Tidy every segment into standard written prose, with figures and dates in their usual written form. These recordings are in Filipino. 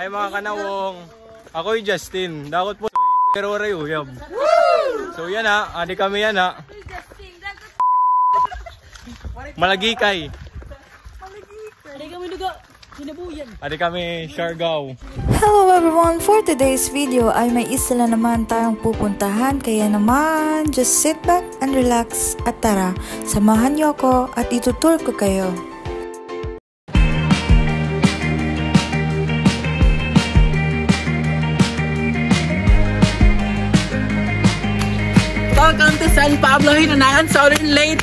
Ay mga kanawong, ako yung Justin. Dakot po pero rayuyab. So yan ha, adi kami yan ha. Malagikay. Adi kami Siargao. Hello everyone! For today's video ay may isa na naman tayong pupuntahan. Kaya naman, just sit back and relax at tara, samahan niyo ako at itutur ko kayo. Welcome to San Pablo, Hinunaan, Southern Leyte!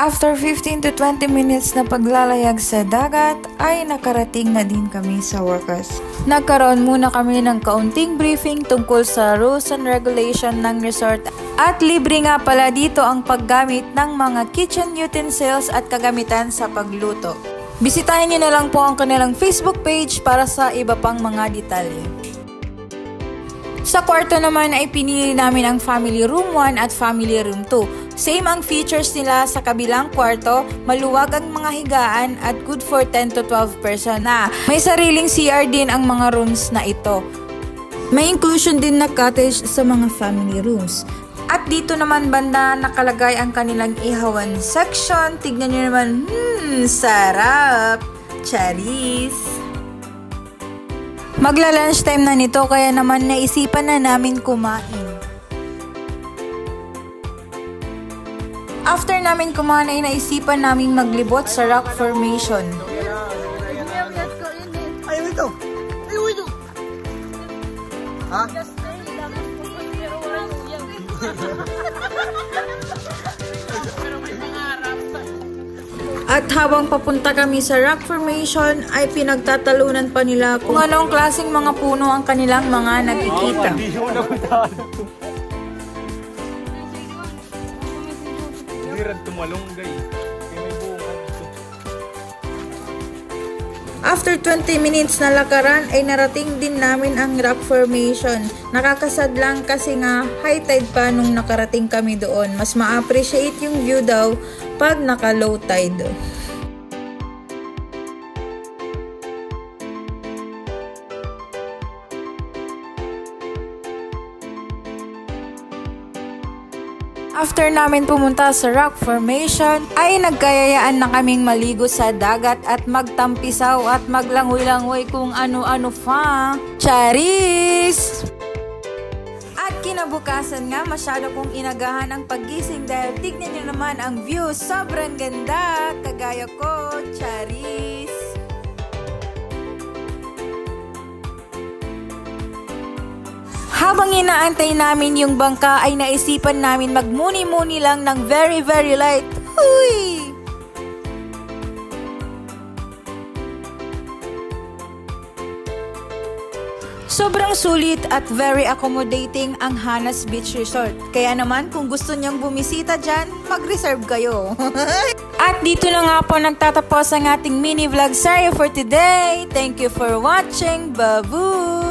After 15 to 20 minutes na paglalayag sa dagat, ay nakarating na din kami sa Wakas. Nagkaroon muna kami ng kaunting briefing tungkol sa rules and regulation ng resort at libre nga pala dito ang paggamit ng mga kitchen utensils at kagamitan sa pagluto. Bisitahin nyo na lang po ang kanilang Facebook page para sa iba pang mga detalye. Sa kwarto naman ay pinili namin ang Family Room 1 at Family Room 2. Same ang features nila sa kabilang kwarto, maluwag ang mga higaan at good for 10 to 12 person na. May sariling CR din ang mga rooms na ito. May inclusion din na cottage sa mga family rooms. At dito naman banda nakalagay ang kanilang ihawan section. Tignan nyo naman, sarap! Charis! Magla-lunch time na nito kaya naman naisipan na namin kumain. After namin kumain ay naisipan namin maglibot sa rock formation. Ayaw ito! Ayaw ito! Ha? At habang papunta kami sa rock formation ay pinagtatalunan pa nila kung anong klaseng mga puno ang kanilang mga nakikita. After 20 minutes na lakaran ay narating din namin ang rock formation. Nakakasad lang kasi nga high tide pa nung nakarating kami doon. Mas ma-appreciate yung view daw pag naka low tide. After namin pumunta sa rock formation, ay nagkayayaan na kaming maligo sa dagat at magtampisaw at maglangoy-langoy kung ano-ano pa. Charis! At kinabukasan nga, masyado kong inagahan ang paggising dahil tignan nyo naman ang view. Sobrang ganda! Kagaya ko, Charis! Habang inaantay namin yung bangka ay naisipan namin magmuni-muni lang ng very light. Huy! Sobrang sulit at very accommodating ang Hanas Beach Resort. Kaya naman kung gusto niyong bumisita dyan, mag-reserve kayo. At dito na nga po nagtatapos ang ating mini vlog. Sorry for today. Thank you for watching. Babu!